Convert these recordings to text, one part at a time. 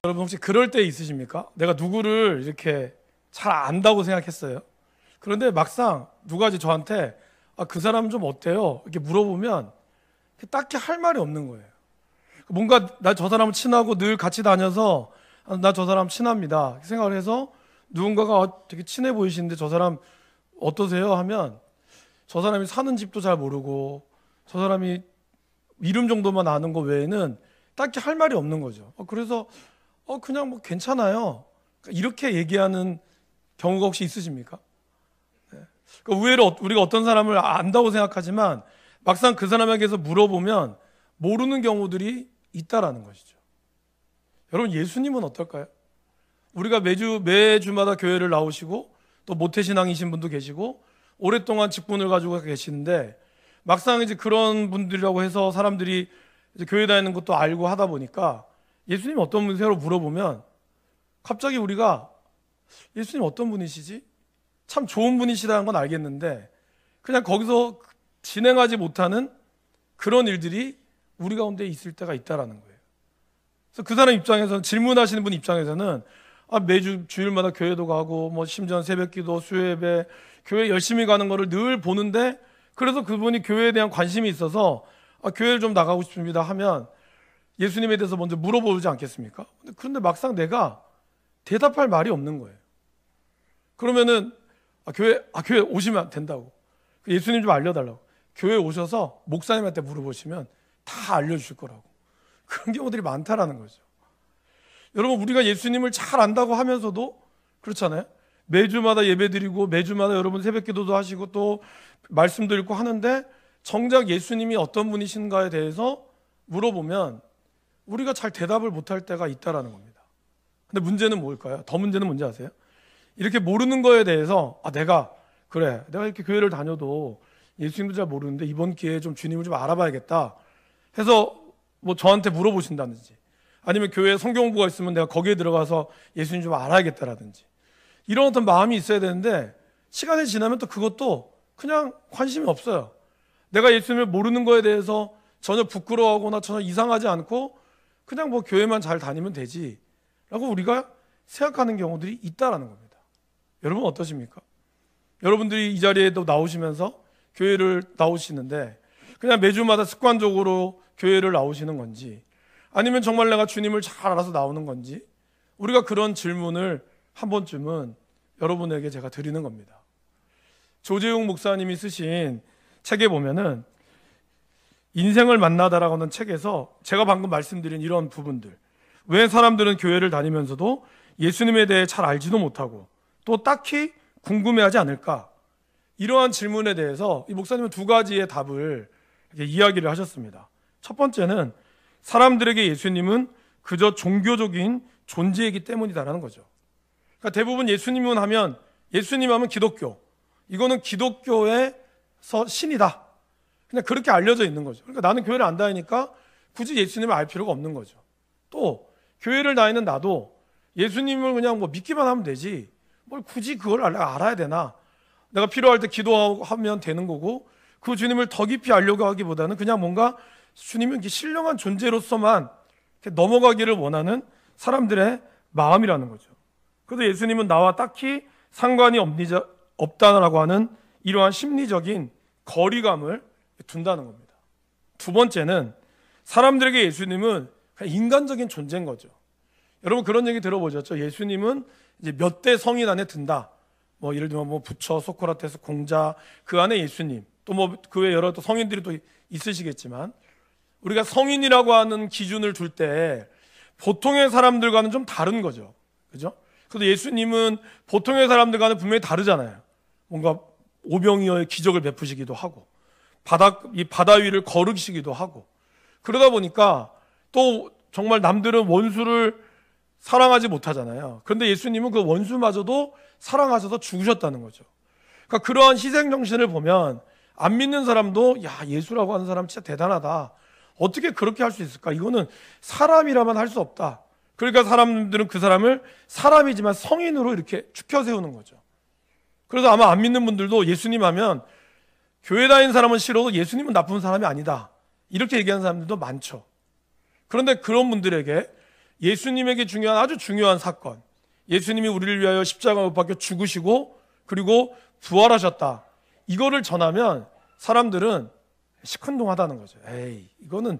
여러분 혹시 그럴 때 있으십니까? 내가 누구를 이렇게 잘 안다고 생각했어요. 그런데 막상 누가 이제 저한테 그 사람은 좀 어때요? 이렇게 물어보면 딱히 할 말이 없는 거예요. 뭔가 나 저 사람은 친하고 늘 같이 다녀서 나 저 사람 친합니다 생각을 해서 누군가가 되게 친해 보이시는데 저 사람 어떠세요? 하면 저 사람이 사는 집도 잘 모르고 저 사람이 이름 정도만 아는 거 외에는 딱히 할 말이 없는 거죠. 그래서 그냥 뭐 괜찮아요 이렇게 얘기하는 경우가 혹시 있으십니까? 네. 그러니까 의외로 우리가 어떤 사람을 안다고 생각하지만 막상 그 사람에게서 물어보면 모르는 경우들이 있다라는 것이죠. 여러분 예수님은 어떨까요? 우리가 매주마다 교회를 나오시고 또 모태신앙이신 분도 계시고 오랫동안 직분을 가지고 계시는데 막상 이제 그런 분들이라고 해서 사람들이 이제 교회 다니는 것도 알고 하다 보니까 예수님 어떤 분이세요? 물어보면 갑자기 우리가 예수님 어떤 분이시지? 참 좋은 분이시다는 건 알겠는데 그냥 거기서 진행하지 못하는 그런 일들이 우리 가운데 있을 때가 있다라는 거예요. 그래서 그 사람 입장에서는 질문하시는 분 입장에서는 매주 주일마다 교회도 가고 뭐 심지어 새벽기도, 수요예배, 교회 열심히 가는 거를 늘 보는데 그래서 그분이 교회에 대한 관심이 있어서 교회를 좀 나가고 싶습니다 하면 예수님에 대해서 먼저 물어보지 않겠습니까? 그런데 막상 내가 대답할 말이 없는 거예요. 그러면은 교회 오시면 된다고. 예수님 좀 알려달라고. 교회 오셔서 목사님한테 물어보시면 다 알려주실 거라고. 그런 경우들이 많다라는 거죠. 여러분 우리가 예수님을 잘 안다고 하면서도 그렇잖아요. 매주마다 예배드리고 매주마다 여러분 새벽기도도 하시고 또 말씀도 읽고 하는데 정작 예수님이 어떤 분이신가에 대해서 물어보면 우리가 잘 대답을 못할 때가 있다라는 겁니다. 근데 문제는 뭘까요? 더 문제는 뭔지 아세요? 이렇게 모르는 거에 대해서 내가 이렇게 교회를 다녀도 예수님도 잘 모르는데 이번 기회에 좀 주님을 좀 알아봐야겠다 해서 뭐 저한테 물어보신다든지 아니면 교회에 성경공부가 있으면 내가 거기에 들어가서 예수님 좀 알아야겠다라든지 이런 어떤 마음이 있어야 되는데 시간이 지나면 또 그것도 그냥 관심이 없어요. 내가 예수님을 모르는 거에 대해서 전혀 부끄러워하거나 전혀 이상하지 않고 그냥 뭐 교회만 잘 다니면 되지 라고 우리가 생각하는 경우들이 있다라는 겁니다. 여러분 어떠십니까? 여러분들이 이 자리에도 나오시면서 교회를 나오시는데 그냥 매주마다 습관적으로 교회를 나오시는 건지 아니면 정말 내가 주님을 잘 알아서 나오는 건지 우리가 그런 질문을 한 번쯤은 여러분에게 제가 드리는 겁니다. 조재웅 목사님이 쓰신 책에 보면은 인생을 만나다라고 하는 책에서 제가 방금 말씀드린 이런 부분들, 왜 사람들은 교회를 다니면서도 예수님에 대해 잘 알지도 못하고 또 딱히 궁금해하지 않을까, 이러한 질문에 대해서 이 목사님은 두 가지의 답을 이야기를 하셨습니다. 첫 번째는 사람들에게 예수님은 그저 종교적인 존재이기 때문이다라는 거죠. 그러니까 대부분 예수님은 하면 예수님 하면 기독교, 이거는 기독교에서 신이다, 그냥 그렇게 알려져 있는 거죠. 그러니까 나는 교회를 안 다니니까 굳이 예수님을 알 필요가 없는 거죠. 또 교회를 다니는 나도 예수님을 그냥 뭐 믿기만 하면 되지 뭘 굳이 그걸 알아야 되나, 내가 필요할 때 기도하면 되는 거고 그 주님을 더 깊이 알려고 하기보다는 그냥 뭔가 주님은 신령한 존재로서만 넘어가기를 원하는 사람들의 마음이라는 거죠. 그래서 예수님은 나와 딱히 상관이 없다라고 하는 이러한 심리적인 거리감을 둔다는 겁니다. 두 번째는 사람들에게 예수님은 그냥 인간적인 존재인 거죠. 여러분 그런 얘기 들어보셨죠? 예수님은 이제 몇 대 성인 안에 든다. 뭐 예를 들면 뭐 부처, 소크라테스, 공자, 그 안에 예수님, 또 뭐 그 외에 여러 또 성인들이 또 있으시겠지만 우리가 성인이라고 하는 기준을 둘 때 보통의 사람들과는 좀 다른 거죠. 그죠? 그래서 예수님은 보통의 사람들과는 분명히 다르잖아요. 뭔가 오병이어의 기적을 베푸시기도 하고 이 바다 위를 걸으시기도 하고 그러다 보니까 또 정말 남들은 원수를 사랑하지 못하잖아요. 그런데 예수님은 그 원수마저도 사랑하셔서 죽으셨다는 거죠. 그러니까 그러한 희생 정신을 보면 안 믿는 사람도 야, 예수라고 하는 사람 진짜 대단하다, 어떻게 그렇게 할 수 있을까, 이거는 사람이라면 할 수 없다. 그러니까 사람들은 그 사람을 사람이지만 성인으로 이렇게 축혀 세우는 거죠. 그래서 아마 안 믿는 분들도 예수님 하면 교회 다니는 사람은 싫어도 예수님은 나쁜 사람이 아니다, 이렇게 얘기하는 사람들도 많죠. 그런데 그런 분들에게 예수님에게 중요한 아주 중요한 사건, 예수님이 우리를 위하여 십자가 못 박혀 죽으시고 그리고 부활하셨다, 이거를 전하면 사람들은 시큰둥하다는 거죠. 에이, 이거는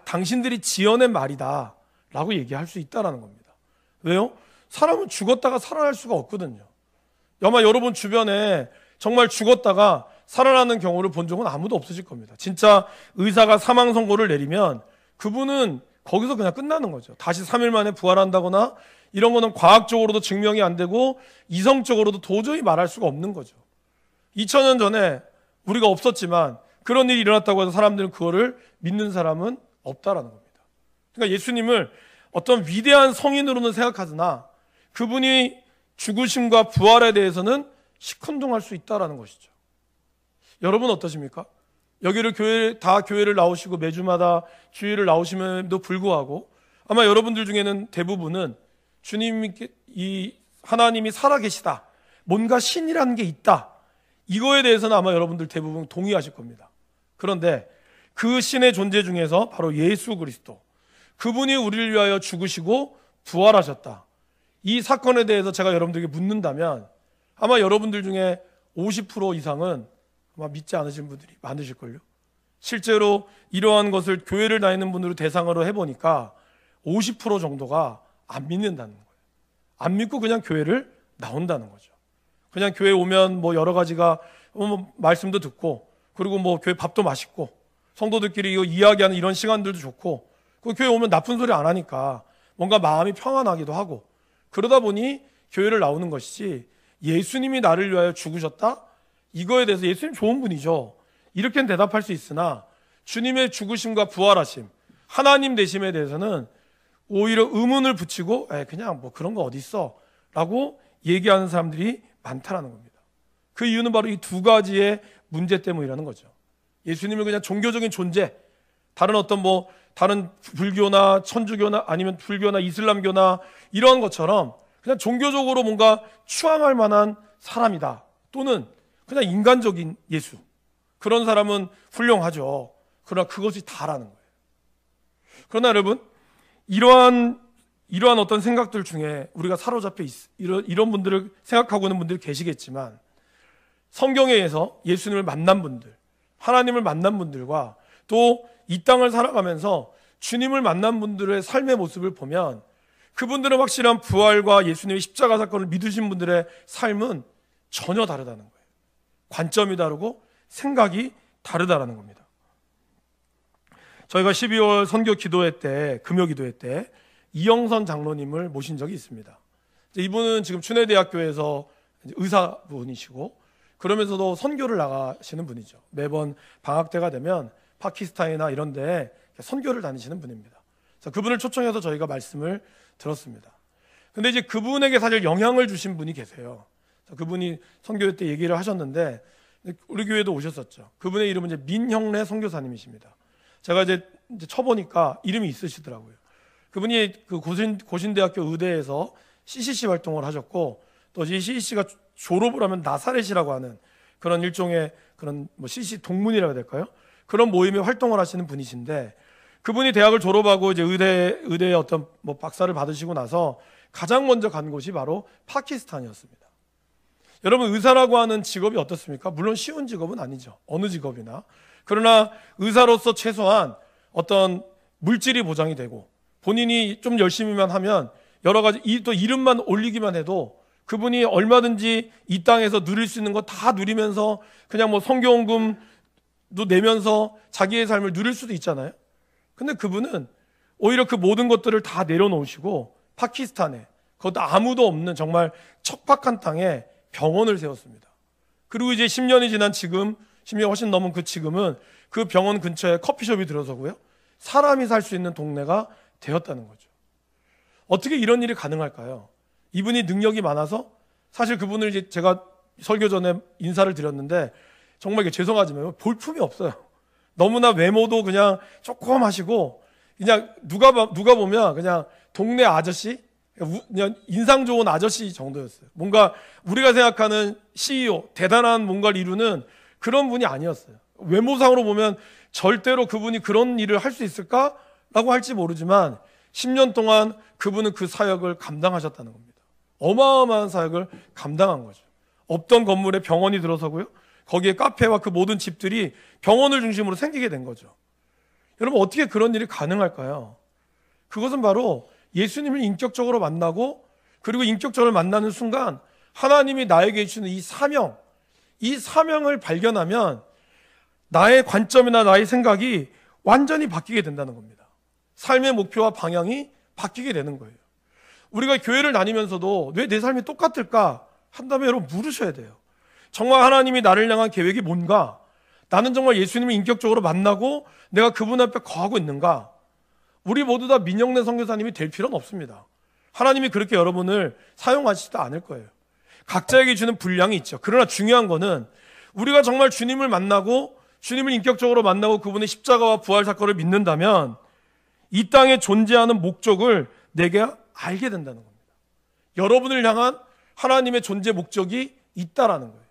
당신들이 지어낸 말이다 라고 얘기할 수 있다는 겁니다. 왜요? 사람은 죽었다가 살아날 수가 없거든요. 아마 여러분 주변에 정말 죽었다가 살아나는 경우를 본 적은 아무도 없으실 겁니다. 진짜 의사가 사망 선고를 내리면 그분은 거기서 그냥 끝나는 거죠. 다시 3일 만에 부활한다거나 이런 거는 과학적으로도 증명이 안 되고 이성적으로도 도저히 말할 수가 없는 거죠. 2000년 전에 우리가 없었지만 그런 일이 일어났다고 해서 사람들은 그거를 믿는 사람은 없다라는 겁니다. 그러니까 예수님을 어떤 위대한 성인으로는 생각하으나 그분이 죽으심과 부활에 대해서는 시큰둥할 수 있다라는 것이죠. 여러분 어떠십니까? 여기를 교회를 나오시고 매주마다 주일을 나오심에도 불구하고 아마 여러분들 중에는 대부분은 주님이 하나님이 살아계시다, 뭔가 신이라는 게 있다, 이거에 대해서는 아마 여러분들 대부분 동의하실 겁니다. 그런데 그 신의 존재 중에서 바로 예수 그리스도, 그분이 우리를 위하여 죽으시고 부활하셨다, 이 사건에 대해서 제가 여러분들에게 묻는다면 아마 여러분들 중에 50% 이상은 아마 믿지 않으신 분들이 많으실걸요. 실제로 이러한 것을 교회를 다니는 분으로 대상으로 해보니까 50% 정도가 안 믿는다는 거예요. 안 믿고 그냥 교회를 나온다는 거죠. 그냥 교회 오면 뭐 여러 가지가 말씀도 듣고 그리고 뭐 교회 밥도 맛있고 성도들끼리 이야기하는 이런 시간들도 좋고 그 교회 오면 나쁜 소리 안 하니까 뭔가 마음이 평안하기도 하고 그러다 보니 교회를 나오는 것이지, 예수님이 나를 위하여 죽으셨다? 이거에 대해서 예수님 좋은 분이죠, 이렇게는 대답할 수 있으나 주님의 죽으심과 부활하심, 하나님 되심에 대해서는 오히려 의문을 붙이고 그냥 뭐 그런 거 어디 있어 라고 얘기하는 사람들이 많다라는 겁니다. 그 이유는 바로 이 두 가지의 문제 때문이라는 거죠. 예수님을 그냥 종교적인 존재, 다른 불교나 천주교나 아니면 불교나 이슬람교나 이런 것처럼 그냥 종교적으로 뭔가 추앙할 만한 사람이다, 또는 그냥 인간적인 예수, 그런 사람은 훌륭하죠. 그러나 그것이 다라는 거예요. 그러나 여러분, 이러한 어떤 생각들 중에 우리가 사로잡혀 이런 분들을 생각하고 있는 분들이 계시겠지만, 성경에 의해서 예수님을 만난 분들, 하나님을 만난 분들과 또 이 땅을 살아가면서 주님을 만난 분들의 삶의 모습을 보면 그분들은 확실한 부활과 예수님의 십자가 사건을 믿으신 분들의 삶은 전혀 다르다는 거예요. 관점이 다르고 생각이 다르다라는 겁니다. 저희가 12월 선교 기도회 때, 금요 기도회 때 이영선 장로님을 모신 적이 있습니다. 이분은 지금 춘혜대학교에서 의사분이시고 그러면서도 선교를 나가시는 분이죠. 매번 방학 때가 되면 파키스탄이나 이런 데 선교를 다니시는 분입니다. 그래서 그분을 초청해서 저희가 말씀을 들었습니다. 근데 이제 그분에게 사실 영향을 주신 분이 계세요. 그분이 선교회 때 얘기를 하셨는데 우리 교회도 오셨었죠. 그분의 이름은 이제 민형래 선교사님이십니다. 제가 이제 쳐보니까 이름이 있으시더라고요. 그분이 그 고신대학교 의대에서 CCC 활동을 하셨고, 또 이 CCC가 졸업을 하면 나사렛이라고 하는 그런 일종의 그런 뭐 CCC 동문이라고 해야 될까요? 그런 모임에 활동을 하시는 분이신데, 그분이 대학을 졸업하고 이제 의대에 어떤 뭐 박사를 받으시고 나서 가장 먼저 간 곳이 바로 파키스탄이었습니다. 여러분, 의사라고 하는 직업이 어떻습니까? 물론 쉬운 직업은 아니죠. 어느 직업이나. 그러나 의사로서 최소한 어떤 물질이 보장이 되고 본인이 좀 열심히만 하면 여러 가지 또 이름만 올리기만 해도 그분이 얼마든지 이 땅에서 누릴 수 있는 거 다 누리면서 그냥 뭐 선교원금도 내면서 자기의 삶을 누릴 수도 있잖아요. 근데 그분은 오히려 그 모든 것들을 다 내려놓으시고 파키스탄에, 그것도 아무도 없는 정말 척박한 땅에 병원을 세웠습니다. 그리고 이제 10년이 지난 지금, 10년 훨씬 넘은 그 지금은 그 병원 근처에 커피숍이 들어서고요, 사람이 살 수 있는 동네가 되었다는 거죠. 어떻게 이런 일이 가능할까요? 이분이 능력이 많아서, 사실 그분을 이제 제가 설교 전에 인사를 드렸는데 정말 죄송하지만 볼품이 없어요. 너무나 외모도 그냥 조그마하시고 그냥 누가 보면 그냥 동네 아저씨, 그냥 인상 좋은 아저씨 정도였어요. 뭔가 우리가 생각하는 CEO, 대단한 뭔가를 이루는 그런 분이 아니었어요. 외모상으로 보면 절대로 그분이 그런 일을 할 수 있을까라고 할지 모르지만 10년 동안 그분은 그 사역을 감당하셨다는 겁니다. 어마어마한 사역을 감당한 거죠. 없던 건물에 병원이 들어서고요. 거기에 카페와 그 모든 집들이 병원을 중심으로 생기게 된 거죠. 여러분, 어떻게 그런 일이 가능할까요? 그것은 바로 예수님을 인격적으로 만나고, 그리고 인격적으로 만나는 순간 하나님이 나에게 주시는 이 사명을 발견하면 나의 관점이나 나의 생각이 완전히 바뀌게 된다는 겁니다. 삶의 목표와 방향이 바뀌게 되는 거예요. 우리가 교회를 다니면서도 왜 내 삶이 똑같을까 한다면 여러분 물으셔야 돼요. 정말 하나님이 나를 향한 계획이 뭔가? 나는 정말 예수님을 인격적으로 만나고 내가 그분 앞에 거하고 있는가? 우리 모두 다 민영래 선교사님이 될 필요는 없습니다. 하나님이 그렇게 여러분을 사용하시지도 않을 거예요. 각자에게 주는 분량이 있죠. 그러나 중요한 거는 우리가 정말 주님을 만나고 주님을 인격적으로 만나고 그분의 십자가와 부활 사건을 믿는다면 이 땅에 존재하는 목적을 내게 알게 된다는 겁니다. 여러분을 향한 하나님의 존재 목적이 있다라는 거예요.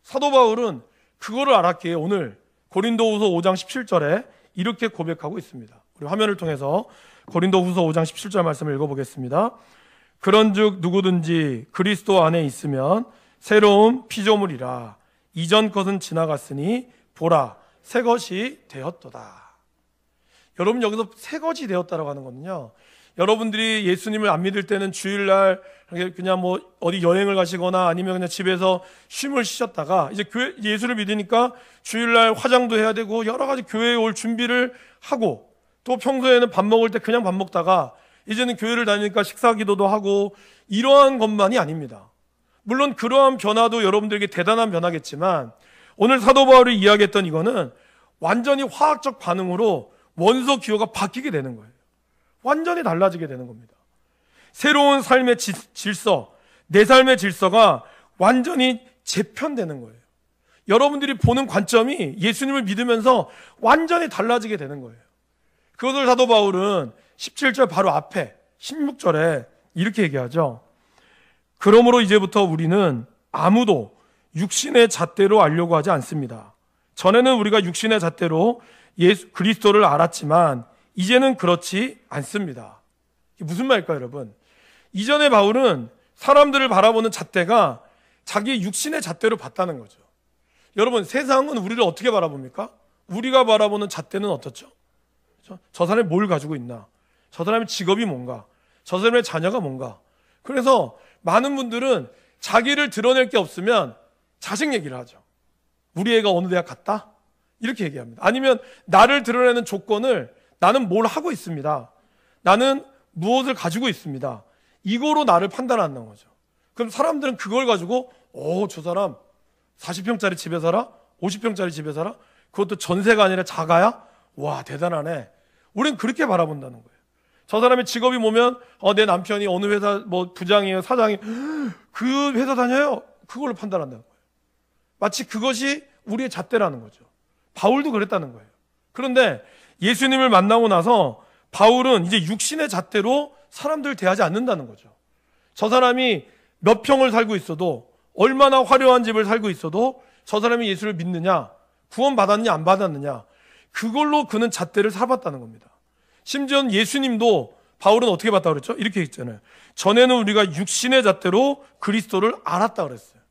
사도 바울은 그거를 알았기에 오늘 고린도후서 5장 17절에 이렇게 고백하고 있습니다. 우리 화면을 통해서 고린도후서 5장 17절 말씀을 읽어보겠습니다. 그런즉 누구든지 그리스도 안에 있으면 새로운 피조물이라. 이전 것은 지나갔으니 보라 새 것이 되었도다. 여러분, 여기서 새 것이 되었다라고 하는 거는요, 여러분들이 예수님을 안 믿을 때는 주일날 그냥 뭐 어디 여행을 가시거나 아니면 그냥 집에서 쉼을 쉬셨다가 이제 예수를 믿으니까 주일날 화장도 해야 되고 여러 가지 교회에 올 준비를 하고, 또 평소에는 밥 먹을 때 그냥 밥 먹다가 이제는 교회를 다니니까 식사 기도도 하고, 이러한 것만이 아닙니다. 물론 그러한 변화도 여러분들에게 대단한 변화겠지만 오늘 사도 바울이 이야기했던 이거는 완전히 화학적 반응으로 원소 기호가 바뀌게 되는 거예요. 완전히 달라지게 되는 겁니다. 새로운 삶의 질서, 내 삶의 질서가 완전히 재편되는 거예요. 여러분들이 보는 관점이 예수님을 믿으면서 완전히 달라지게 되는 거예요. 그것을 사도 바울은 17절 바로 앞에 16절에 이렇게 얘기하죠. 그러므로 이제부터 우리는 아무도 육신의 잣대로 알려고 하지 않습니다. 전에는 우리가 육신의 잣대로 그리스도를 알았지만 이제는 그렇지 않습니다. 이게 무슨 말일까요, 여러분? 이전에 바울은 사람들을 바라보는 잣대가 자기 육신의 잣대로 봤다는 거죠. 여러분, 세상은 우리를 어떻게 바라봅니까? 우리가 바라보는 잣대는 어떻죠? 저 사람이 뭘 가지고 있나? 저 사람의 직업이 뭔가? 저 사람의 자녀가 뭔가? 그래서 많은 분들은 자기를 드러낼 게 없으면 자식 얘기를 하죠. 우리 애가 어느 대학 갔다? 이렇게 얘기합니다. 아니면 나를 드러내는 조건을 나는 뭘 하고 있습니다. 나는 무엇을 가지고 있습니다. 이거로 나를 판단하는 거죠. 그럼 사람들은 그걸 가지고 저 사람 40평짜리 집에 살아? 50평짜리 집에 살아? 그것도 전세가 아니라 자가야? 와, 대단하네. 우린 그렇게 바라본다는 거예요. 저 사람의 직업이 뭐면 내 남편이 어느 회사 뭐 부장이에요, 사장이 그 회사 다녀요. 그걸로 판단한다는 거예요. 마치 그것이 우리의 잣대라는 거죠. 바울도 그랬다는 거예요. 그런데 예수님을 만나고 나서 바울은 이제 육신의 잣대로 사람들을 대하지 않는다는 거죠. 저 사람이 몇 평을 살고 있어도, 얼마나 화려한 집을 살고 있어도 저 사람이 예수를 믿느냐, 구원 받았느냐 안 받았느냐, 그걸로 그는 잣대를 삼았다는 겁니다. 심지어 예수님도 바울은 어떻게 봤다고 그랬죠? 이렇게 했잖아요. 전에는 우리가 육신의 잣대로 그리스도를 알았다 그랬어요.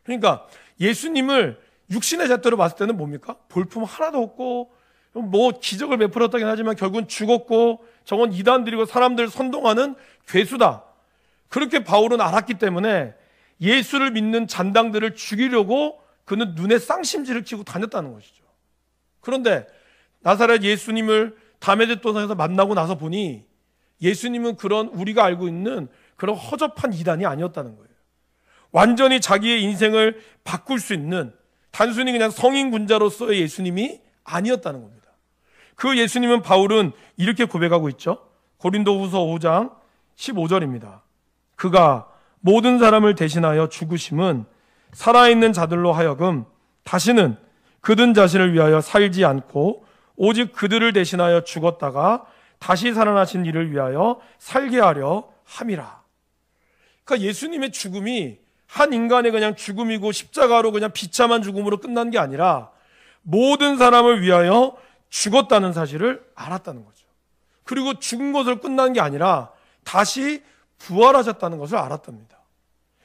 그러니까 예수님을 육신의 잣대로 봤을 때는 뭡니까? 볼품 하나도 없고 뭐 기적을 베풀었다긴 하지만 결국은 죽었고 저건 이단들이고 사람들 선동하는 괴수다. 그렇게 바울은 알았기 때문에 예수를 믿는 잔당들을 죽이려고 그는 눈에 쌍심지를 켜고 다녔다는 것이죠. 그런데 나사렛 예수님을 다메섹도상에서 만나고 나서 보니 예수님은 그런 우리가 알고 있는 그런 허접한 이단이 아니었다는 거예요. 완전히 자기의 인생을 바꿀 수 있는 단순히 그냥 성인 군자로서의 예수님이 아니었다는 겁니다. 그 예수님은 바울은 이렇게 고백하고 있죠. 고린도후서 5장 15절입니다. 그가 모든 사람을 대신하여 죽으심은 살아있는 자들로 하여금 다시는 그들 자신을 위하여 살지 않고 오직 그들을 대신하여 죽었다가 다시 살아나신 이를 위하여 살게 하려 함이라. 그러니까 예수님의 죽음이 한 인간의 그냥 죽음이고 십자가로 그냥 비참한 죽음으로 끝난 게 아니라 모든 사람을 위하여 죽었다는 사실을 알았다는 거죠. 그리고 죽은 것으로 끝난 게 아니라 다시 부활하셨다는 것을 알았답니다.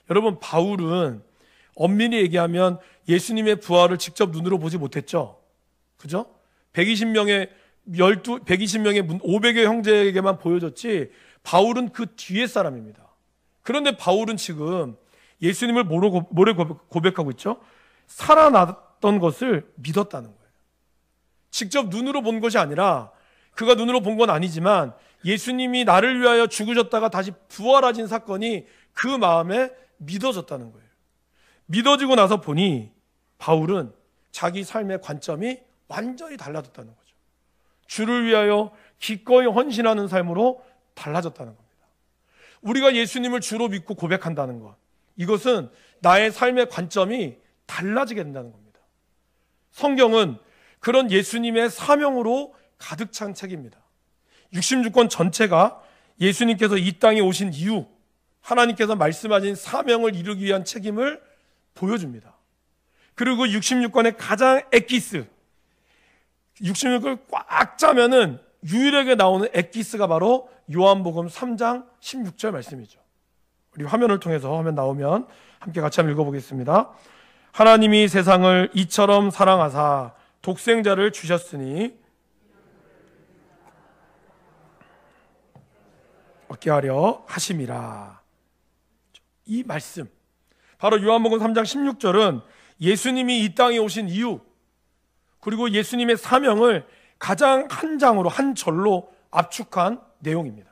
여러분, 바울은 엄밀히 얘기하면 예수님의 부활을 직접 눈으로 보지 못했죠. 그죠? 120명의 500여 형제에게만 보여줬지 바울은 그 뒤에 사람입니다. 그런데 바울은 지금 예수님을 뭐를 고백하고 있죠? 살아났던 것을 믿었다는 거예요. 직접 눈으로 본 것이 아니라, 그가 눈으로 본 건 아니지만 예수님이 나를 위하여 죽으셨다가 다시 부활하신 사건이 그 마음에 믿어졌다는 거예요. 믿어지고 나서 보니 바울은 자기 삶의 관점이 완전히 달라졌다는 거죠. 주를 위하여 기꺼이 헌신하는 삶으로 달라졌다는 겁니다. 우리가 예수님을 주로 믿고 고백한다는 것, 이것은 나의 삶의 관점이 달라지게 된다는 겁니다. 성경은 그런 예수님의 사명으로 가득 찬 책입니다. 66권 전체가 예수님께서 이 땅에 오신 이후 하나님께서 말씀하신 사명을 이루기 위한 책임을 보여줍니다. 그리고 66권의 가장 엑기스, 66을 꽉 짜면은 유일하게 나오는 엑기스가 바로 요한복음 3장 16절 말씀이죠. 우리 화면을 통해서 화면 나오면 함께 같이 한번 읽어보겠습니다. 하나님이 세상을 이처럼 사랑하사 독생자를 주셨으니 얻게 하려 하심이라. 이 말씀, 바로 요한복음 3장 16절은 예수님이 이 땅에 오신 이유, 그리고 예수님의 사명을 가장 한 장으로, 한 절로 압축한 내용입니다.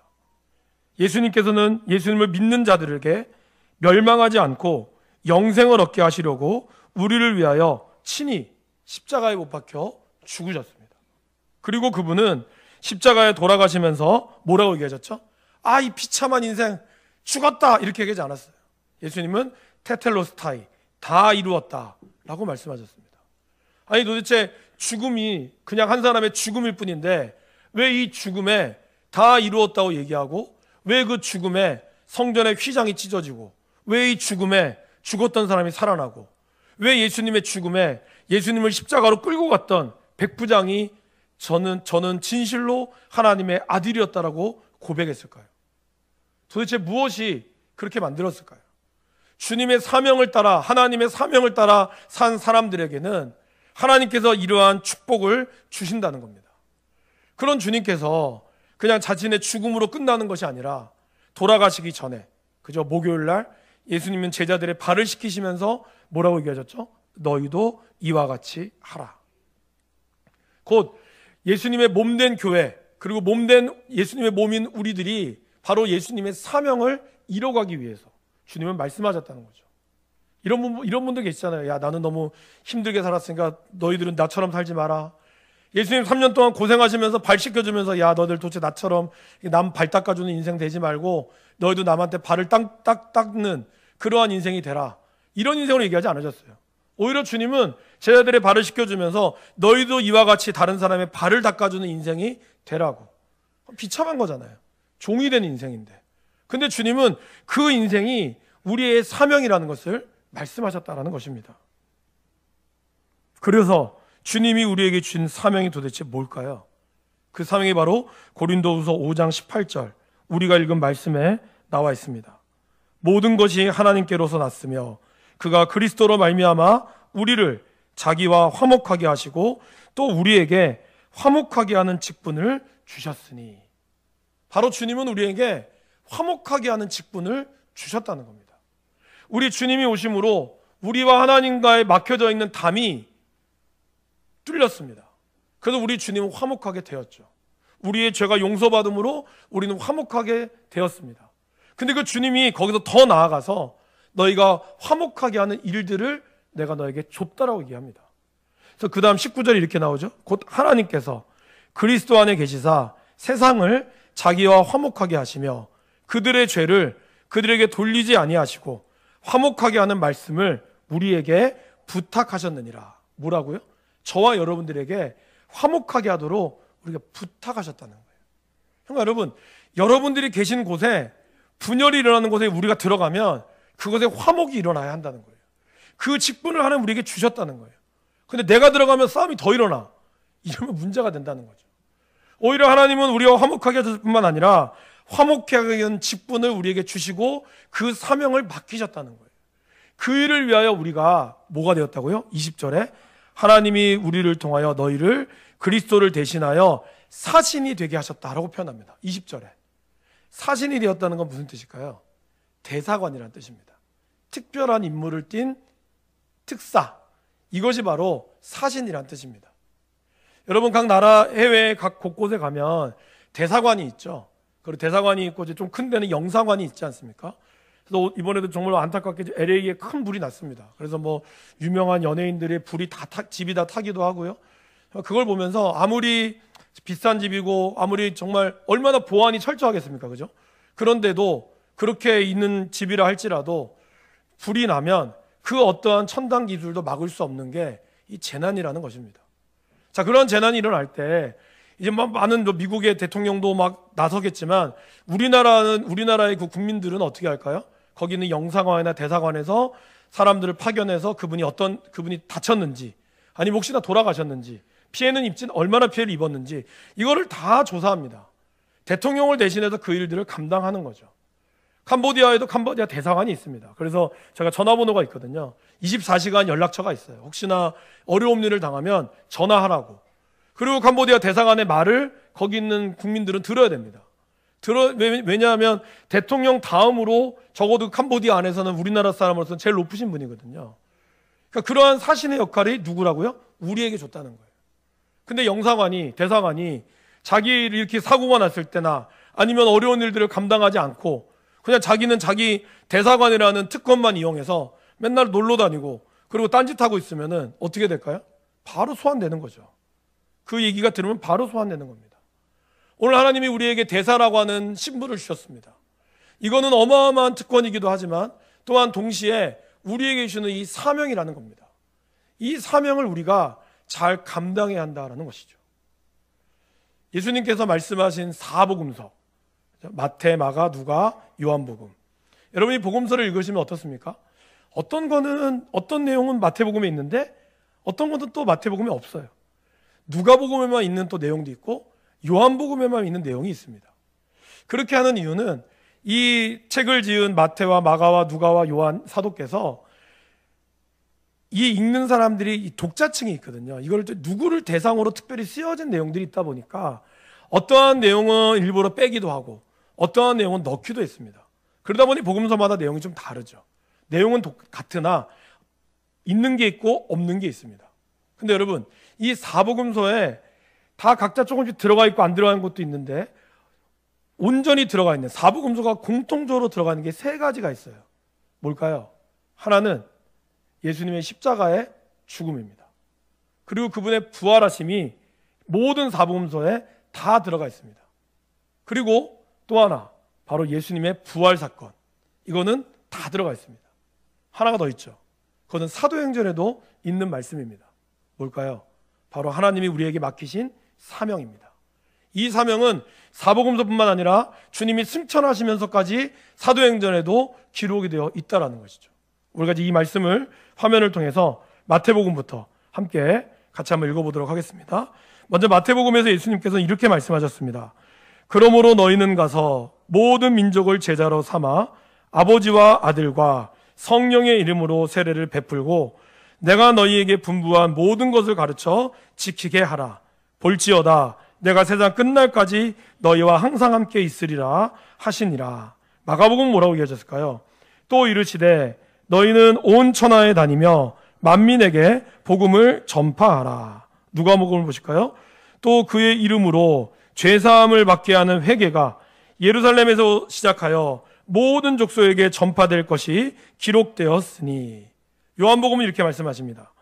예수님께서는 예수님을 믿는 자들에게 멸망하지 않고 영생을 얻게 하시려고 우리를 위하여 친히 십자가에 못 박혀 죽으셨습니다. 그리고 그분은 십자가에 돌아가시면서 뭐라고 얘기하셨죠? 아, 이 비참한 인생 죽었다, 이렇게 얘기하지 않았어요. 예수님은 테텔로스타이, 다 이루었다 라고 말씀하셨습니다. 아니, 도대체 죽음이 그냥 한 사람의 죽음일 뿐인데 왜 이 죽음에 다 이루었다고 얘기하고, 왜 그 죽음에 성전의 휘장이 찢어지고, 왜 이 죽음에 죽었던 사람이 살아나고, 왜 예수님의 죽음에 예수님을 십자가로 끌고 갔던 백부장이 저는 진실로 하나님의 아들이었다라고 고백했을까요? 도대체 무엇이 그렇게 만들었을까요? 주님의 사명을 따라, 하나님의 사명을 따라 산 사람들에게는 하나님께서 이러한 축복을 주신다는 겁니다. 그런 주님께서 그냥 자신의 죽음으로 끝나는 것이 아니라 돌아가시기 전에, 그죠? 목요일 날 예수님은 제자들의 발을 씻기시면서 뭐라고 얘기하셨죠? 너희도 이와 같이 하라. 곧 예수님의 몸된 교회, 그리고 몸된 예수님의 몸인 우리들이 바로 예수님의 사명을 이뤄가기 위해서 주님은 말씀하셨다는 거죠. 이런 분들 계시잖아요. 야, 나는 너무 힘들게 살았으니까 너희들은 나처럼 살지 마라. 예수님 3년 동안 고생하시면서 발 씻겨주면서, 야, 너희들 도대체 나처럼 남 발 닦아주는 인생 되지 말고 너희도 남한테 발을 닦는 그러한 인생이 되라. 이런 인생으로 얘기하지 않으셨어요. 오히려 주님은 제자들의 발을 씻겨주면서 너희도 이와 같이 다른 사람의 발을 닦아주는 인생이 되라고. 비참한 거잖아요. 종이 된 인생인데. 근데 주님은 그 인생이 우리의 사명이라는 것을 말씀하셨다라는 것입니다. 그래서 주님이 우리에게 주신 사명이 도대체 뭘까요? 그 사명이 바로 고린도후서 5장 18절 우리가 읽은 말씀에 나와 있습니다. 모든 것이 하나님께로서 났으며 그가 그리스도로 말미암아 우리를 자기와 화목하게 하시고 또 우리에게 화목하게 하는 직분을 주셨으니, 바로 주님은 우리에게 화목하게 하는 직분을 주셨다는 겁니다. 우리 주님이 오심으로 우리와 하나님과의 막혀져 있는 담이 뚫렸습니다. 그래서 우리 주님은 화목하게 되었죠. 우리의 죄가 용서받음으로 우리는 화목하게 되었습니다. 근데 그 주님이 거기서 더 나아가서 너희가 화목하게 하는 일들을 내가 너에게 줬다라고 얘기합니다. 그래서 그 다음 19절이 이렇게 나오죠. 곧 하나님께서 그리스도 안에 계시사 세상을 자기와 화목하게 하시며 그들의 죄를 그들에게 돌리지 아니하시고 화목하게 하는 말씀을 우리에게 부탁하셨느니라. 뭐라고요? 저와 여러분들에게 화목하게 하도록 우리가 부탁하셨다는 거예요. 그러니까 여러분, 여러분들이 계신 곳에 분열이 일어나는 곳에 우리가 들어가면 그곳에 화목이 일어나야 한다는 거예요. 그 직분을 하나님 우리에게 주셨다는 거예요. 근데 내가 들어가면 싸움이 더 일어나. 이러면 문제가 된다는 거죠. 오히려 하나님은 우리와 화목하게 하셨을 뿐만 아니라 화목하게 하는 직분을 우리에게 주시고 그 사명을 맡기셨다는 거예요. 그 일을 위하여 우리가 뭐가 되었다고요? 20절에 하나님이 우리를 통하여 너희를 그리스도를 대신하여 사신이 되게 하셨다라고 표현합니다. 20절에 사신이 되었다는 건 무슨 뜻일까요? 대사관이라는 뜻입니다. 특별한 임무를 띈 특사, 이것이 바로 사신이라는 뜻입니다. 여러분, 각 나라 해외 각 곳곳에 가면 대사관이 있죠. 그리고 대사관이 있고 이제 좀 큰 데는 영사관이 있지 않습니까? 그래서 이번에도 정말 안타깝게 LA에 큰 불이 났습니다. 그래서 뭐 유명한 연예인들의 불이 집이 다 타기도 하고요. 그걸 보면서 아무리 비싼 집이고 아무리 정말 얼마나 보안이 철저하겠습니까, 그죠? 그런데도 그렇게 있는 집이라 할지라도 불이 나면 그 어떠한 첨단 기술도 막을 수 없는 게 이 재난이라는 것입니다. 자, 그런 재난이 일어날 때 이제 많은 미국의 대통령도 막 나서겠지만 우리나라의 그 국민들은 어떻게 할까요? 거기 있는 영사관이나 대사관에서 사람들을 파견해서 그분이 다쳤는지 아니면 혹시나 돌아가셨는지 얼마나 피해를 입었는지 이거를 다 조사합니다. 대통령을 대신해서 그 일들을 감당하는 거죠. 캄보디아에도 캄보디아 대사관이 있습니다. 그래서 제가 전화번호가 있거든요. 24시간 연락처가 있어요. 혹시나 어려운 일을 당하면 전화하라고. 그리고 캄보디아 대사관의 말을 거기 있는 국민들은 들어야 됩니다. 왜냐하면 대통령 다음으로 적어도 캄보디아 안에서는 우리나라 사람으로서는 제일 높으신 분이거든요. 그러니까 그러한 사신의 역할이 누구라고요? 우리에게 줬다는 거예요. 근데 대사관이 자기 이렇게 사고가 났을 때나 아니면 어려운 일들을 감당하지 않고 그냥 자기는 자기 대사관이라는 특권만 이용해서 맨날 놀러 다니고 그리고 딴짓하고 있으면은 어떻게 될까요? 바로 소환되는 거죠. 그 얘기가 들으면 바로 소환되는 겁니다. 오늘 하나님이 우리에게 대사라고 하는 신분을 주셨습니다. 이거는 어마어마한 특권이기도 하지만 또한 동시에 우리에게 주는 이 사명이라는 겁니다. 이 사명을 우리가 잘 감당해야 한다는 것이죠. 예수님께서 말씀하신 사복음서, 마태, 마가, 누가, 요한복음. 여러분이 복음서를 읽으시면 어떻습니까? 어떤 내용은 마태복음에 있는데 어떤 것은 또 마태복음에 없어요. 누가복음에만 있는 또 내용도 있고 요한복음에만 있는 내용이 있습니다. 그렇게 하는 이유는 이 책을 지은 마태와 마가와 누가와 요한 사도께서 이 읽는 사람들이 이 독자층이 있거든요. 이걸 누구를 대상으로 특별히 쓰여진 내용들이 있다 보니까 어떠한 내용은 일부러 빼기도 하고 어떠한 내용은 넣기도 했습니다. 그러다 보니 복음서마다 내용이 좀 다르죠. 내용은 같으나 있는 게 있고 없는 게 있습니다. 근데 여러분, 이 사복음서에 다 각자 조금씩 들어가 있고 안 들어가 있는 것도 있는데 온전히 들어가 있는 사복음서가 공통적으로 들어가는 게 세 가지가 있어요. 뭘까요? 하나는 예수님의 십자가의 죽음입니다. 그리고 그분의 부활하심이 모든 사복음서에 다 들어가 있습니다. 그리고 또 하나, 바로 예수님의 부활 사건. 이거는 다 들어가 있습니다. 하나가 더 있죠. 그거는 사도행전에도 있는 말씀입니다. 뭘까요? 바로 하나님이 우리에게 맡기신 사명입니다. 이 사명은 사복음서뿐만 아니라 주님이 승천하시면서까지 사도행전에도 기록이 되어 있다는 것이죠. 우리가 이 말씀을 화면을 통해서 마태복음부터 함께 같이 한번 읽어보도록 하겠습니다. 먼저 마태복음에서 예수님께서는 이렇게 말씀하셨습니다. 그러므로 너희는 가서 모든 민족을 제자로 삼아 아버지와 아들과 성령의 이름으로 세례를 베풀고 내가 너희에게 분부한 모든 것을 가르쳐 지키게 하라. 볼지어다 내가 세상 끝날까지 너희와 항상 함께 있으리라 하시니라. 마가복음 뭐라고 얘기하셨을까요? 또 이르시되 너희는 온 천하에 다니며 만민에게 복음을 전파하라. 누가복음을 보실까요? 또 그의 이름으로 죄사함을 받게 하는 회개가 예루살렘에서 시작하여 모든 족속에게 전파될 것이 기록되었으니. 요한복음은 이렇게 말씀하십니다.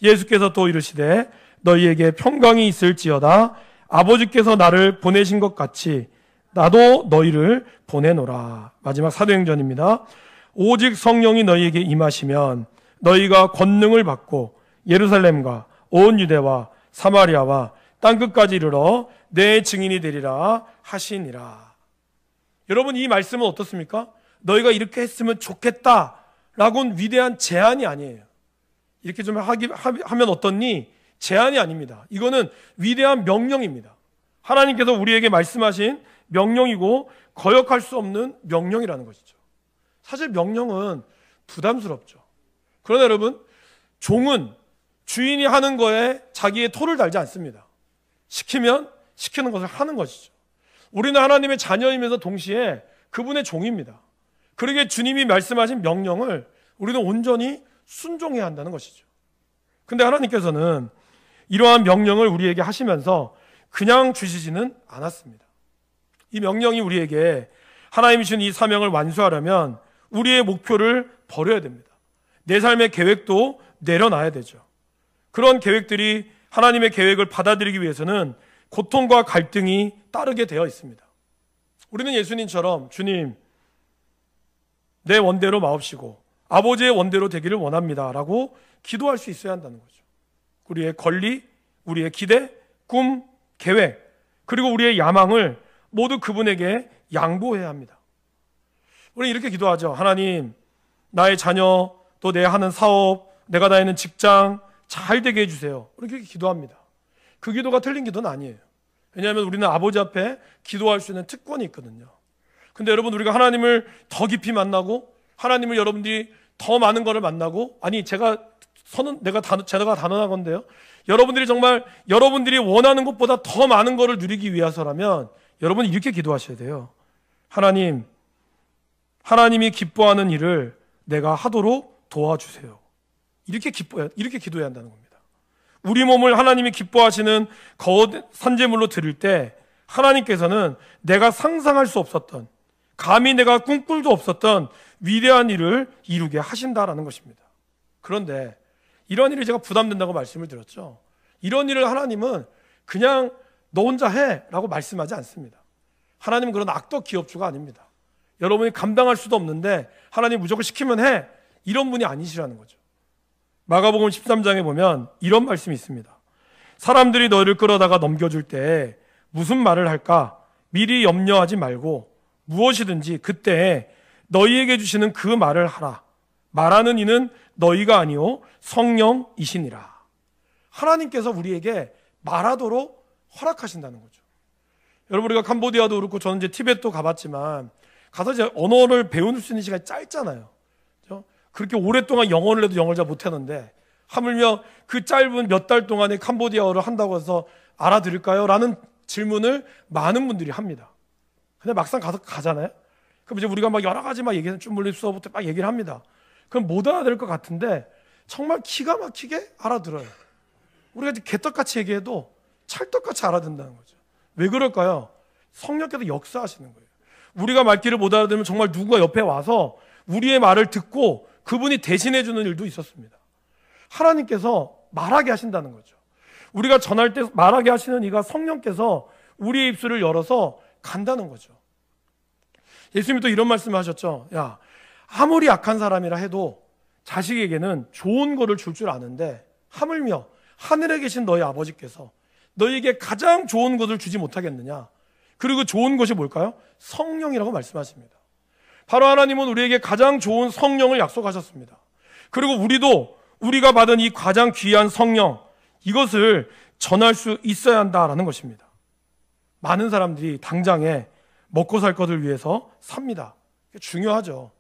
예수께서 또 이르시되 너희에게 평강이 있을지어다. 아버지께서 나를 보내신 것 같이 나도 너희를 보내노라. 마지막 사도행전입니다. 오직 성령이 너희에게 임하시면 너희가 권능을 받고 예루살렘과 온 유대와 사마리아와 땅끝까지 이르러 내 증인이 되리라 하시니라. 여러분, 이 말씀은 어떻습니까? 너희가 이렇게 했으면 좋겠다라고는 위대한 제안이 아니에요. 이렇게 좀 하면 어떻니? 제안이 아닙니다. 이거는 위대한 명령입니다. 하나님께서 우리에게 말씀하신 명령이고 거역할 수 없는 명령이라는 것이죠. 사실 명령은 부담스럽죠. 그러나 여러분, 종은 주인이 하는 거에 자기의 토를 달지 않습니다. 시키면 시키는 것을 하는 것이죠. 우리는 하나님의 자녀이면서 동시에 그분의 종입니다. 그러기에 주님이 말씀하신 명령을 우리는 온전히 순종해야 한다는 것이죠. 근데 하나님께서는 이러한 명령을 우리에게 하시면서 그냥 주시지는 않았습니다. 이 명령이 우리에게 하나님이 주신 이 사명을 완수하려면 우리의 목표를 버려야 됩니다. 내 삶의 계획도 내려놔야 되죠. 그런 계획들이 하나님의 계획을 받아들이기 위해서는 고통과 갈등이 따르게 되어 있습니다. 우리는 예수님처럼 주님, 내 원대로 마옵시고 아버지의 원대로 되기를 원합니다 라고 기도할 수 있어야 한다는 거죠. 우리의 권리, 우리의 기대, 꿈, 계획, 그리고 우리의 야망을 모두 그분에게 양보해야 합니다. 우리는 이렇게 기도하죠. 하나님, 나의 자녀, 또 내 하는 사업, 내가 다니는 직장 잘 되게 해주세요. 이렇게 기도합니다. 그 기도가 틀린 기도는 아니에요. 왜냐하면 우리는 아버지 앞에 기도할 수 있는 특권이 있거든요. 근데 여러분, 우리가 하나님을 더 깊이 만나고 하나님을 여러분들이 더 많은 거를 만나고, 아니 제가 단언하건데요, 여러분들이 정말 여러분들이 원하는 것보다 더 많은 거를 누리기 위해서라면 여러분이 이렇게 기도하셔야 돼요. 하나님, 하나님이 기뻐하는 일을 내가 하도록 도와주세요. 이렇게 기도해야 한다는 겁니다. 우리 몸을 하나님이 기뻐하시는 거룩 산제물로 드릴 때 하나님께서는 내가 상상할 수 없었던, 감히 내가 꿈꿀도 없었던 위대한 일을 이루게 하신다라는 것입니다. 그런데 이런 일이 제가 부담된다고 말씀을 드렸죠. 이런 일을 하나님은 그냥 너 혼자 해 라고 말씀하지 않습니다. 하나님은 그런 악덕 기업주가 아닙니다. 여러분이 감당할 수도 없는데 하나님 무조건 시키면 해, 이런 분이 아니시라는 거죠. 마가복음 13장에 보면 이런 말씀이 있습니다. 사람들이 너희를 끌어다가 넘겨줄 때 무슨 말을 할까 미리 염려하지 말고 무엇이든지 그때 너희에게 주시는 그 말을 하라. 말하는 이는 너희가 아니요 성령이시니라. 하나님께서 우리에게 말하도록 허락하신다는 거죠. 여러분, 우리가 캄보디아도 그렇고 저는 이제 티벳도 가봤지만 가서 이제 언어를 배울 수 있는 시간이 짧잖아요. 그렇죠? 그렇게 오랫동안 영어를 해도 영어를 잘 못하는데 하물며 그 짧은 몇 달 동안에 캄보디아어를 한다고 해서 알아들을까요? 라는 질문을 많은 분들이 합니다. 근데 막상 가잖아요. 그럼 이제 우리가 막 여러 가지 막 얘기하는 쭈물립서부터 막 얘기를 합니다. 그럼 못 알아들을 것 같은데 정말 기가 막히게 알아들어요. 우리가 이제 개떡같이 얘기해도 찰떡같이 알아듣는다는 거죠. 왜 그럴까요? 성령께서 역사하시는 거예요. 우리가 말귀를 못 알아들으면 정말 누군가 옆에 와서 우리의 말을 듣고 그분이 대신해 주는 일도 있었습니다. 하나님께서 말하게 하신다는 거죠. 우리가 전할 때 말하게 하시는 이가 성령께서 우리의 입술을 열어서 간다는 거죠. 예수님이 또 이런 말씀을 하셨죠. 야, 아무리 약한 사람이라 해도 자식에게는 좋은 거를 줄 아는데 하물며 하늘에 계신 너희 아버지께서 너희에게 가장 좋은 것을 주지 못하겠느냐. 그리고 그 좋은 것이 뭘까요? 성령이라고 말씀하십니다. 바로 하나님은 우리에게 가장 좋은 성령을 약속하셨습니다. 그리고 우리도 우리가 받은 이 가장 귀한 성령, 이것을 전할 수 있어야 한다라는 것입니다. 많은 사람들이 당장에 먹고 살 것을 위해서 삽니다. 중요하죠.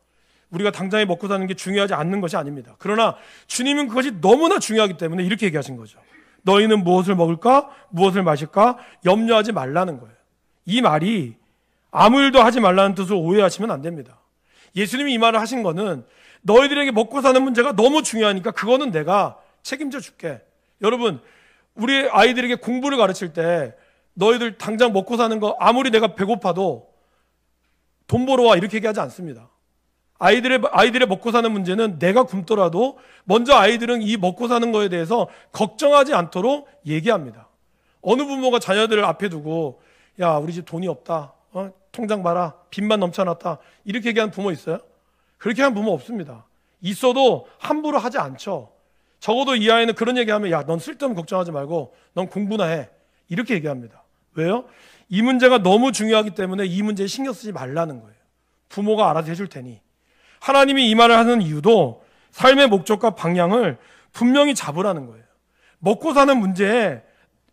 우리가 당장에 먹고 사는 게 중요하지 않는 것이 아닙니다. 그러나 주님은 그것이 너무나 중요하기 때문에 이렇게 얘기하신 거죠. 너희는 무엇을 먹을까? 무엇을 마실까? 염려하지 말라는 거예요. 이 말이 아무 일도 하지 말라는 뜻으로 오해하시면 안 됩니다. 예수님이 이 말을 하신 거는 너희들에게 먹고 사는 문제가 너무 중요하니까 그거는 내가 책임져 줄게. 여러분, 우리 아이들에게 공부를 가르칠 때 너희들 당장 먹고 사는 거 아무리 내가 배고파도 돈 벌어 와 이렇게 얘기하지 않습니다. 아이들의 먹고 사는 문제는 내가 굶더라도 먼저 아이들은 이 먹고 사는 거에 대해서 걱정하지 않도록 얘기합니다. 어느 부모가 자녀들을 앞에 두고 야, 우리 집 돈이 없다. 통장 봐라. 빚만 넘쳐났다. 이렇게 얘기하는 부모 있어요? 그렇게 하는 부모 없습니다. 있어도 함부로 하지 않죠. 적어도 이 아이는 그런 얘기하면 야, 넌 쓸데없는 걱정하지 말고 넌 공부나 해. 이렇게 얘기합니다. 왜요? 이 문제가 너무 중요하기 때문에 이 문제에 신경 쓰지 말라는 거예요. 부모가 알아서 해줄 테니. 하나님이 이 말을 하는 이유도 삶의 목적과 방향을 분명히 잡으라는 거예요. 먹고 사는 문제에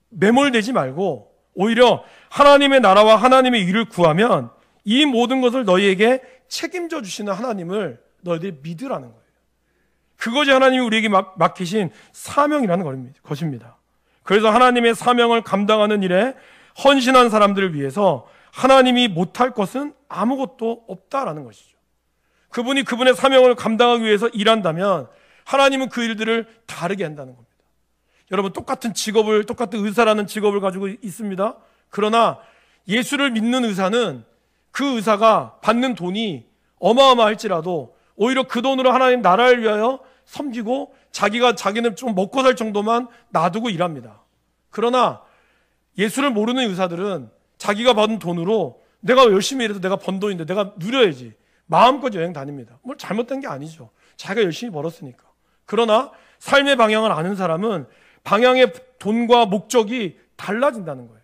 매몰되지 말고 오히려 하나님의 나라와 하나님의 일을 구하면 이 모든 것을 너희에게 책임져 주시는 하나님을 너희들이 믿으라는 거예요. 그것이 하나님이 우리에게 맡기신 사명이라는 것입니다. 그래서 하나님의 사명을 감당하는 일에 헌신한 사람들을 위해서 하나님이 못할 것은 아무것도 없다라는 것이죠. 그분이 그분의 사명을 감당하기 위해서 일한다면 하나님은 그 일들을 다르게 한다는 겁니다. 여러분, 똑같은 의사라는 직업을 가지고 있습니다. 그러나 예수를 믿는 의사는 그 의사가 받는 돈이 어마어마할지라도 오히려 그 돈으로 하나님 나라를 위하여 섬기고 자기는 좀 먹고 살 정도만 놔두고 일합니다. 그러나 예수를 모르는 의사들은 자기가 받은 돈으로 내가 열심히 일해서 내가 번 돈인데 내가 누려야지 마음껏 여행 다닙니다. 뭘 잘못된 게 아니죠. 자기가 열심히 벌었으니까. 그러나 삶의 방향을 아는 사람은 방향의 돈과 목적이 달라진다는 거예요.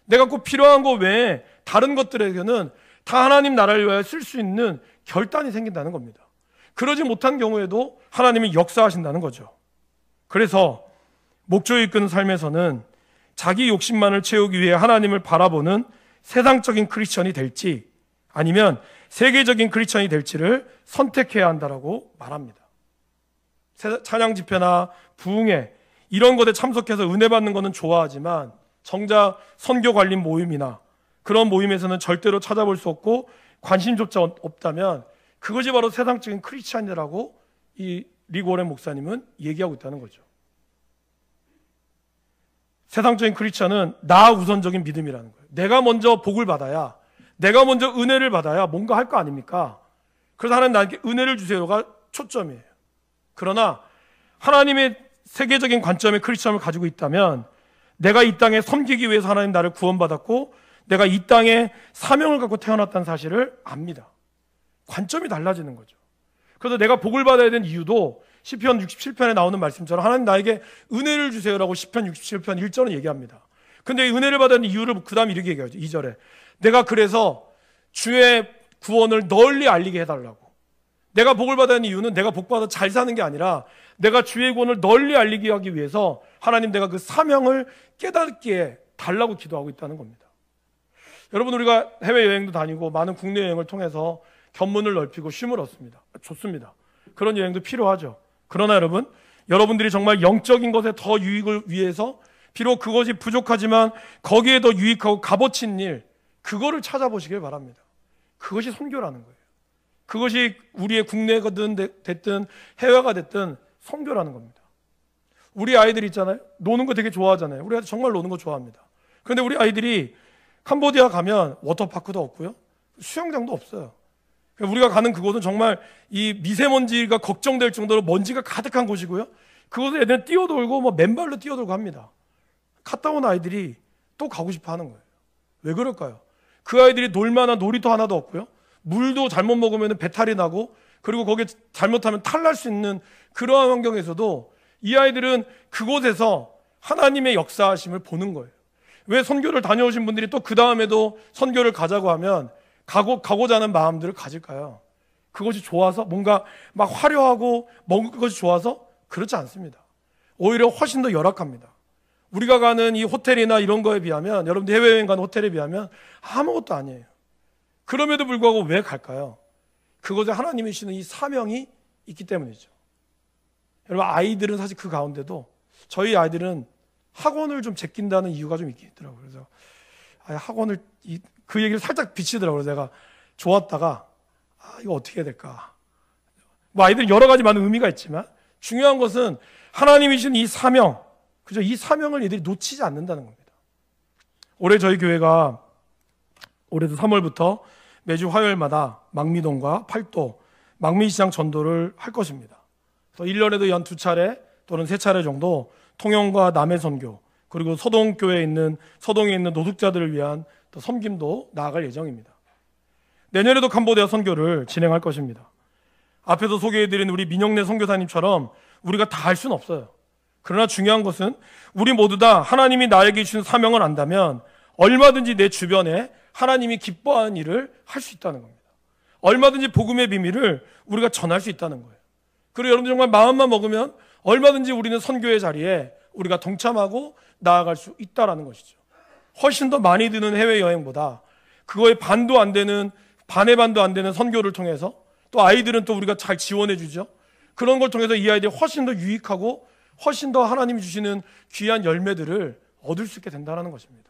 내가 꼭 필요한 거 외에 다른 것들에게는 다 하나님 나라를 위하여 쓸 수 있는 결단이 생긴다는 겁니다. 그러지 못한 경우에도 하나님이 역사하신다는 거죠. 그래서 목적이 이끄는 삶에서는 자기 욕심만을 채우기 위해 하나님을 바라보는 세상적인 크리스천이 될지 아니면 세계적인 크리스천이 될지를 선택해야 한다라고 말합니다. 찬양 집회나 부흥회 이런 것에 참석해서 은혜 받는 것은 좋아하지만 정작 선교 관련 모임이나 그런 모임에서는 절대로 찾아볼 수 없고 관심조차 없다면 그것이 바로 세상적인 크리스찬이라고 이 리그 워렌 목사님은 얘기하고 있다는 거죠. 세상적인 크리스찬은 나 우선적인 믿음이라는 거예요. 내가 먼저 복을 받아야, 내가 먼저 은혜를 받아야 뭔가 할 거 아닙니까? 그래서 하나님 나에게 은혜를 주세요가 초점이에요. 그러나 하나님의 세계적인 관점의 크리스찬을 가지고 있다면 내가 이 땅에 섬기기 위해서 하나님 나를 구원받았고 내가 이 땅에 사명을 갖고 태어났다는 사실을 압니다. 관점이 달라지는 거죠. 그래서 내가 복을 받아야 되는 이유도 시편 67편에 나오는 말씀처럼 하나님 나에게 은혜를 주세요라고 시편 67편 1절은 얘기합니다. 근데 은혜를 받아야 되는 이유를 그 다음 이렇게 얘기하죠. 2절에 내가 그래서 주의 구원을 널리 알리게 해달라고. 내가 복을 받아야 하는 이유는 내가 복 받아 잘 사는 게 아니라 내가 주의 구원을 널리 알리게 하기 위해서 하나님 내가 그 사명을 깨닫게 달라고 기도하고 있다는 겁니다. 여러분, 우리가 해외여행도 다니고 많은 국내 여행을 통해서 견문을 넓히고 쉼을 얻습니다. 좋습니다. 그런 여행도 필요하죠. 그러나 여러분들이 정말 영적인 것에 더 유익을 위해서 비록 그것이 부족하지만 거기에 더 유익하고 값어치인 일, 그거를 찾아보시길 바랍니다. 그것이 선교라는 거예요. 그것이 우리의 국내가 됐든 해외가 됐든 선교라는 겁니다. 우리 아이들 있잖아요. 노는 거 되게 좋아하잖아요. 우리 아이들 정말 노는 거 좋아합니다. 그런데 우리 아이들이 캄보디아 가면 워터파크도 없고요. 수영장도 없어요. 우리가 가는 그곳은 정말 이 미세먼지가 걱정될 정도로 먼지가 가득한 곳이고요. 그곳에 애들은 뛰어돌고 맨발로 뛰어돌고 합니다. 갔다 온 아이들이 또 가고 싶어 하는 거예요. 왜 그럴까요? 그 아이들이 놀만한 놀이터 하나도 없고요. 물도 잘못 먹으면 배탈이 나고 그리고 거기에 잘못하면 탈날 수 있는 그러한 환경에서도 이 아이들은 그곳에서 하나님의 역사하심을 보는 거예요. 왜 선교를 다녀오신 분들이 또 그 다음에도 선교를 가자고 하면 가고자 하는 마음들을 가질까요? 그것이 좋아서 뭔가 막 화려하고 먹을 것이 좋아서 그렇지 않습니다. 오히려 훨씬 더 열악합니다. 우리가 가는 이 호텔이나 이런 거에 비하면 여러분들 해외여행 가는 호텔에 비하면 아무것도 아니에요. 그럼에도 불구하고 왜 갈까요? 그것에 하나님이 주시는 이 사명이 있기 때문이죠. 여러분, 아이들은 사실 그 가운데도 저희 아이들은 학원을 좀 제낀다는 이유가 좀 있긴 있더라고요. 그래서 학원을 그 얘기를 살짝 비치더라고요. 내가 좋았다가 이거 어떻게 해야 될까? 아이들은 여러 가지 많은 의미가 있지만 중요한 것은 하나님이 주신 이 사명, 그죠? 이 사명을 얘들이 놓치지 않는다는 겁니다. 올해 저희 교회가 올해도 3월부터 매주 화요일마다 망미동과 팔도 망미시장 전도를 할 것입니다. 또 1년에도 연 2차례 또는 3차례 정도 통영과 남해 선교 그리고 서동에 있는 노숙자들을 위한 또 섬김도 나아갈 예정입니다. 내년에도 캄보디아 선교를 진행할 것입니다. 앞에서 소개해드린 우리 민영래 선교사님처럼 우리가 다 할 수는 없어요. 그러나 중요한 것은 우리 모두 다 하나님이 나에게 주신 사명을 안다면 얼마든지 내 주변에 하나님이 기뻐하는 일을 할 수 있다는 겁니다. 얼마든지 복음의 비밀을 우리가 전할 수 있다는 거예요. 그리고 여러분들 정말 마음만 먹으면 얼마든지 우리는 선교의 자리에 우리가 동참하고 나아갈 수 있다는 것이죠. 훨씬 더 많이 드는 해외여행보다 그거의 반도 안 되는, 반의 반도 안 되는 선교를 통해서, 또 아이들은 또 우리가 잘 지원해 주죠. 그런 걸 통해서 이 아이들이 훨씬 더 유익하고 훨씬 더 하나님이 주시는 귀한 열매들을 얻을 수 있게 된다는 것입니다.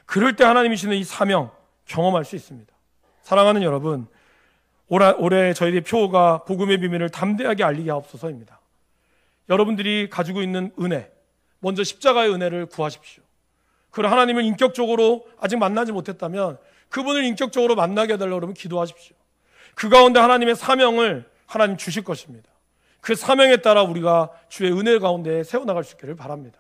그럴 때 하나님이 주시는 이 사명 경험할 수 있습니다. 사랑하는 여러분, 올해 저희들의 표어가 복음의 비밀을 담대하게 알리게 하옵소서입니다. 여러분들이 가지고 있는 은혜, 먼저 십자가의 은혜를 구하십시오. 그리고 하나님을 인격적으로 아직 만나지 못했다면 그분을 인격적으로 만나게 해달라고 그러면 기도하십시오. 그 가운데 하나님의 사명을 하나님 주실 것입니다. 그 사명에 따라 우리가 주의 은혜 가운데 세워나갈 수 있기를 바랍니다.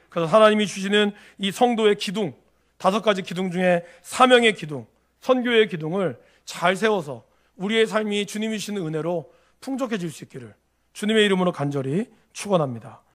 그래서 하나님이 주시는 이 성도의 기둥, 5가지 기둥 중에 사명의 기둥, 선교의 기둥을 잘 세워서 우리의 삶이 주님이 주시는 은혜로 풍족해질 수 있기를 주님의 이름으로 간절히 축원합니다.